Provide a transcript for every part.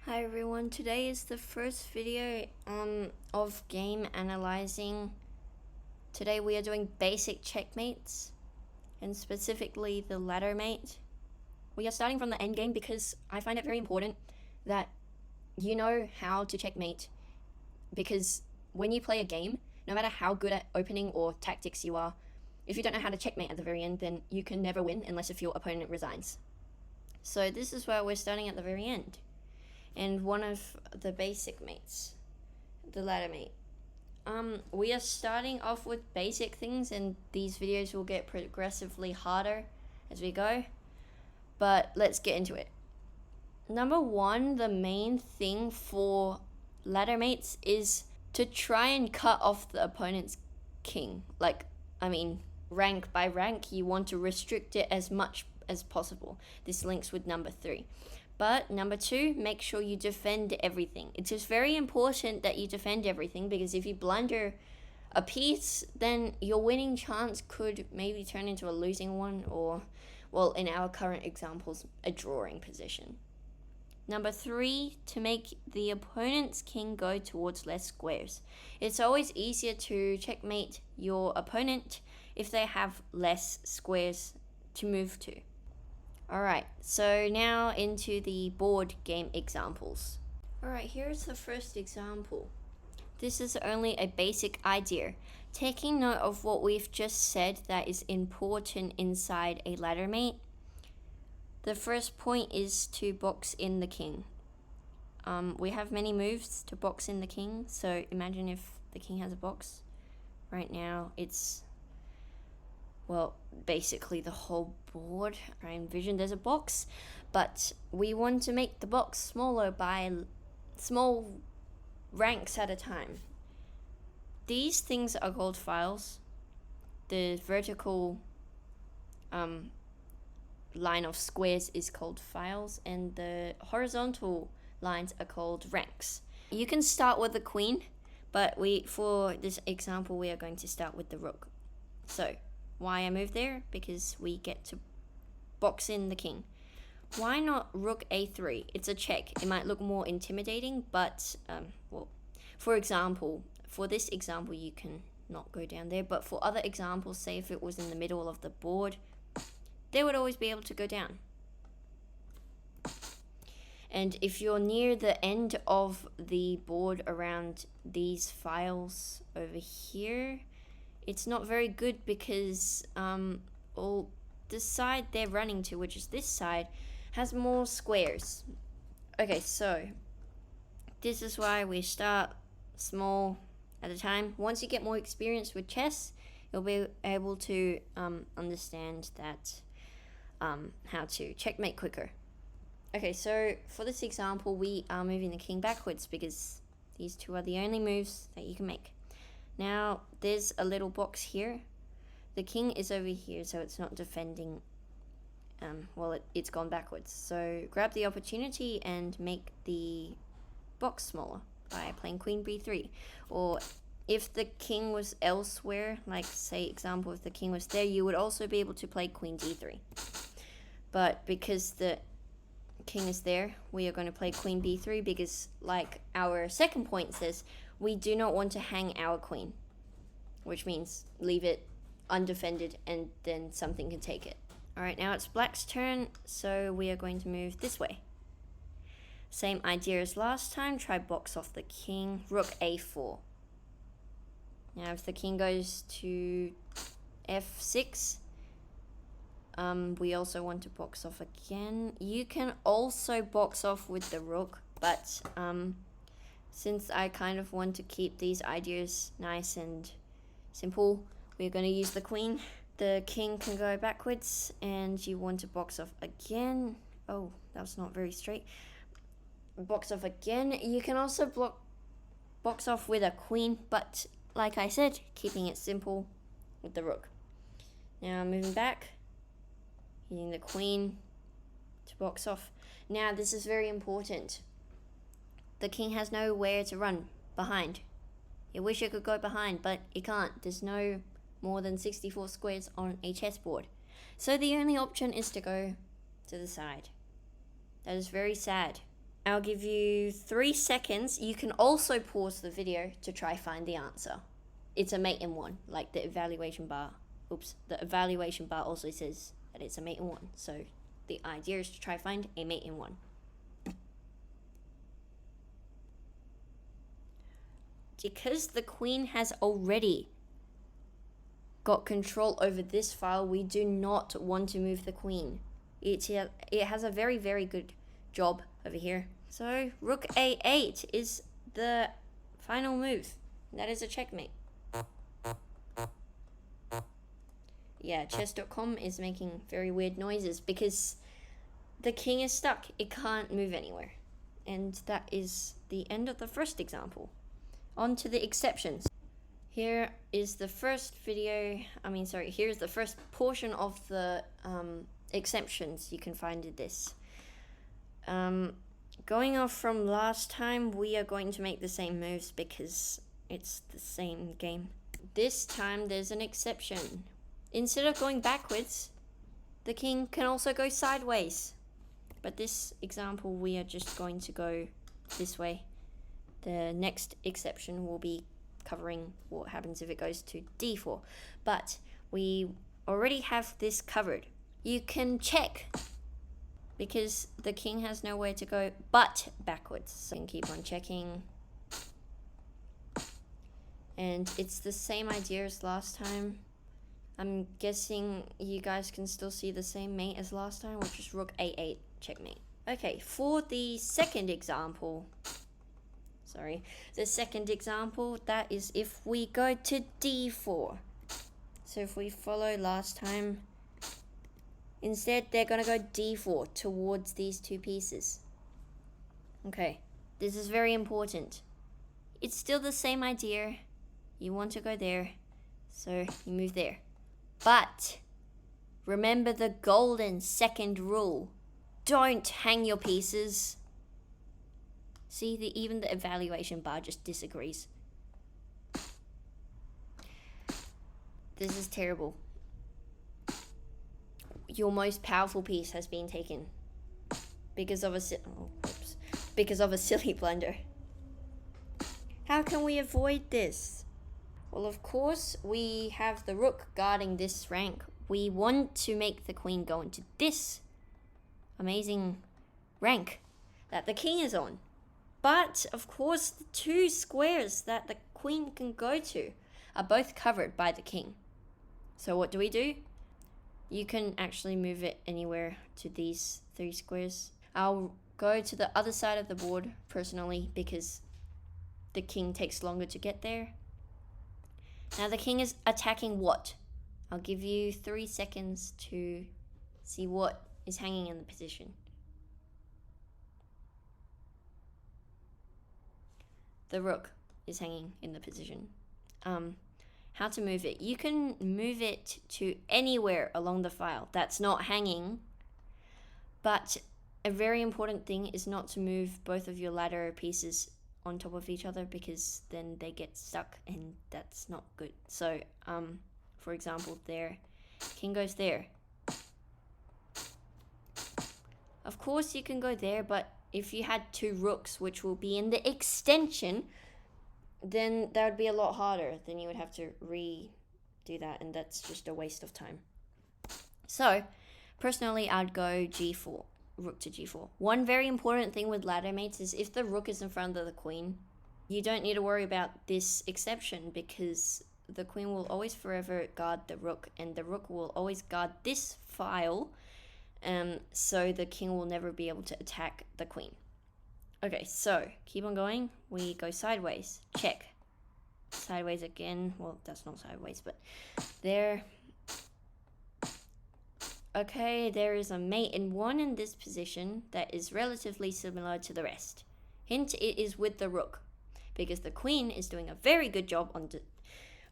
Hi everyone, today is the first video of game analyzing. Today we are doing basic checkmates, and specifically the ladder mate. We are starting from the endgame because I find it very important that you know how to checkmate, because when you play a game, no matter how good at opening or tactics you are, if you don't know how to checkmate at the very end, then you can never win unless if your opponent resigns. So this is where we're starting at the very end. And one of the basic mates, the ladder mate. We are starting off with basic things, and these videos will get progressively harder as we go. But let's get into it. Number one, the main thing for ladder mates is to try and cut off the opponent's king. Rank by rank, you want to restrict it as much as possible. This links with number 3. But number 2, make sure you defend everything. It is very important that you defend everything, because if you blunder a piece, then your winning chance could maybe turn into a losing one, or, well, in our current examples, a drawing position. Number 3, to make the opponent's king go towards less squares. It's always easier to checkmate your opponent if they have less squares to move to. Alright, so now into the board game examples. Alright, here's the first example. This is only a basic idea. Taking note of what we've just said that is important inside a ladder mate. The first point is to box in the king. We have many moves to box in the king, so imagine if the king has a box. Right now it's, well, basically the whole board. I envision there's a box, but we want to make the box smaller by small ranks at a time. These things are called files. The vertical line of squares is called files, and the horizontal lines are called ranks. You can start with the queen, but for this example we are going to start with the rook. So why I moved there? Because we get to box in the king. Why not rook a3? It's a check. It might look more intimidating, but for example, for this example you can not go down there, but for other examples, say if it was in the middle of the board, they would always be able to go down. And if you're near the end of the board around these files over here, it's not very good, because the side they're running to, which is this side, has more squares. Okay, so this is why we start small at a time. Once you get more experience with chess, you'll be able to understand that how to checkmate quicker. Okay, so for this example, we are moving the king backwards because these two are the only moves that you can make. Now, there's a little box here. The king is over here, so it's not defending. It's gone backwards. So grab the opportunity and make the box smaller by playing queen b3. Or if the king was elsewhere, like say example, if the king was there, you would also be able to play queen d3. But because the king is there, we are going to play queen b3, because like our second point says, we do not want to hang our queen, which means leave it undefended and then something can take it. Alright, now it's black's turn, so we are going to move this way. Same idea as last time, try box off the king, rook a4. Now if the king goes to f6, we also want to box off again. You can also box off with the rook, but since I kind of want to keep these ideas nice and simple, we're going to use the queen. The king can go backwards, and you want to box off again. Oh, that was not very straight. Box off again. You can also box off with a queen, but like I said, keeping it simple with the rook. Now moving back, using the queen to box off. Now this is very important. The king has nowhere to run behind. You wish you could go behind, but you can't. There's no more than 64 squares on a chessboard. So the only option is to go to the side. That is very sad. I'll give you 3 seconds. You can also pause the video to try find the answer. It's a mate in 1, like the evaluation bar. Oops, the evaluation bar also says that it's a mate in 1. So the idea is to try find a mate in 1. Because the queen has already got control over this file, we do not want to move the queen. It has a very, very good job over here. So rook a8 is the final move. That is a checkmate. Yeah, chess.com is making very weird noises because the king is stuck. It can't move anywhere. And that is the end of the first example. On to the exceptions. Here is the first video, here's the first portion of the exceptions you can find in this. Going off from last time, we are going to make the same moves because it's the same game. This time there's an exception. Instead of going backwards, the king can also go sideways. But this example, we are just going to go this way. The next exception will be covering what happens if it goes to d4. But we already have this covered. You can check because the king has nowhere to go but backwards. So you can keep on checking. And it's the same idea as last time. I'm guessing you guys can still see the same mate as last time, which is rook a8, checkmate. Okay, for the second example, that is if we go to d4. So if we follow last time, instead they're going to go d4 towards these 2 pieces. Okay, this is very important. It's still the same idea. You want to go there, so you move there. But remember the golden second rule. Don't hang your pieces. See, even the evaluation bar just disagrees. This is terrible. Your most powerful piece has been taken because of a silly blunder. How can we avoid this? Well, of course, we have the rook guarding this rank. We want to make the queen go into this amazing rank that the king is on. But, of course, the 2 squares that the queen can go to are both covered by the king. So what do? You can actually move it anywhere to these 3 squares. I'll go to the other side of the board, personally, because the king takes longer to get there. Now the king is attacking what? I'll give you 3 seconds to see what is hanging in the position. The rook is hanging in the position. How to move it? You can move it to anywhere along the file that's not hanging, but a very important thing is not to move both of your ladder pieces on top of each other because then they get stuck and that's not good. So, for example, there, king goes there. Of course you can go there, but if you had 2 rooks, which will be in the extension, then that would be a lot harder. Then you would have to redo that, and that's just a waste of time. So, personally, I'd go g4, rook to g4. One very important thing with ladder mates is if the rook is in front of the queen, you don't need to worry about this exception because the queen will always forever guard the rook, and the rook will always guard this file, so the king will never be able to attack the queen. Okay, so keep on going. We go sideways. Check. Sideways again. Well, that's not sideways, but there. Okay, there is a mate in 1 in this position that is relatively similar to the rest. Hint, it is with the rook, because the queen is doing a very good job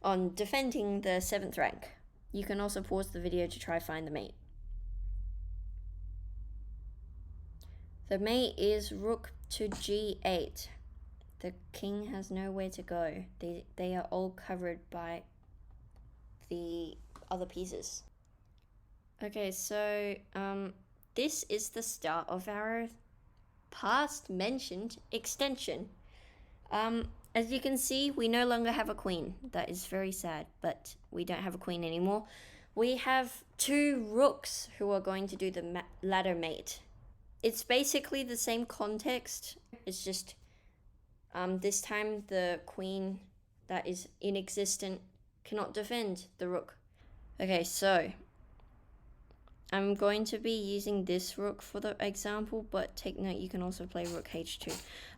on defending the 7th rank. You can also pause the video to try find the mate. The mate is rook to g8. The king has nowhere to go. They are all covered by the other pieces. Okay, so this is the start of our past mentioned extension. As you can see, we no longer have a queen. That is very sad, but we don't have a queen anymore. We have 2 rooks who are going to do the ladder mate. It's basically the same context. It's just this time the queen that is inexistent cannot defend the rook. Okay, so I'm going to be using this rook for the example, but take note you can also play rook h2.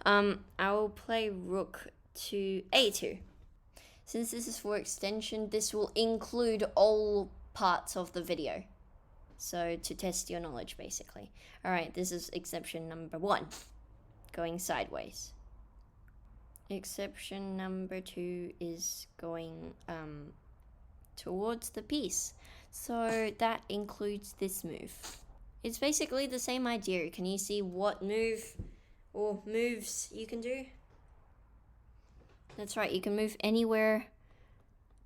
I will play rook to a2. Since this is for extension, this will include all parts of the video. So to test your knowledge, basically. Alright, this is exception number 1, going sideways. Exception number 2 is going towards the piece. So that includes this move. It's basically the same idea. Can you see what move or moves you can do? That's right, you can move anywhere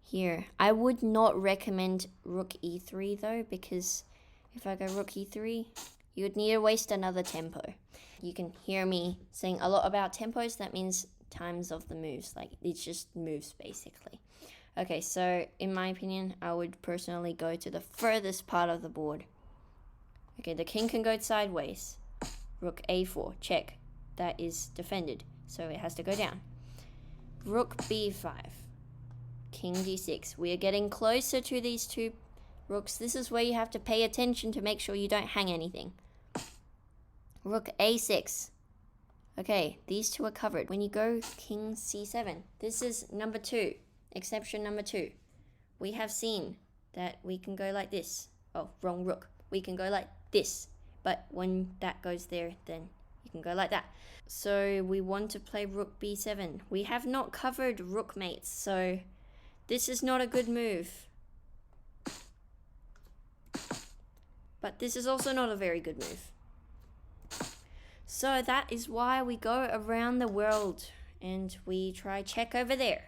here. I would not recommend rook e3 though, because if I go rook e3, you would need to waste another tempo. You can hear me saying a lot about tempos. That means times of the moves. Like, it's just moves basically. Okay, so in my opinion, I would personally go to the furthest part of the board. Okay, the king can go sideways. Rook a4, check. That is defended, so it has to go down. Rook b5. King d6. We are getting closer to these 2 rooks. This is where you have to pay attention to make sure you don't hang anything. Rook a6. Okay, these 2 are covered. When you go king c7, this is number 2. Exception number 2. We have seen that we can go like this. Oh, wrong rook. We can go like this. But when that goes there, then you can go like that. So we want to play rook b7. We have not covered rook mates, so this is not a good move. But this is also not a very good move. So that is why we go around the world and we try check over there.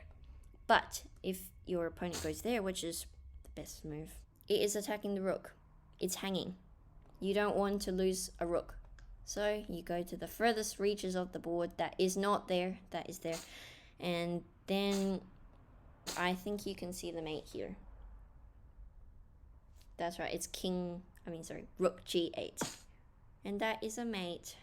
But if your opponent goes there, which is the best move, it is attacking the rook. It's hanging. You don't want to lose a rook. So you go to the furthest reaches of the board that is not there, that is there. And then I think you can see the mate here. That's right, it's rook g8. And that is a mate.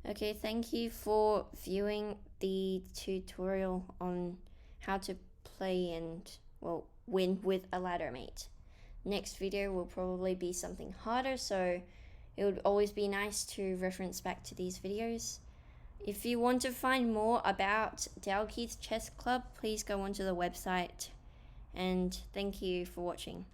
Okay, thank you for viewing the tutorial on how to play and, well, win with a ladder mate. Next video will probably be something harder, so it would always be nice to reference back to these videos. If you want to find more about Dalkeith's Chess Club, please go onto the website. And thank you for watching.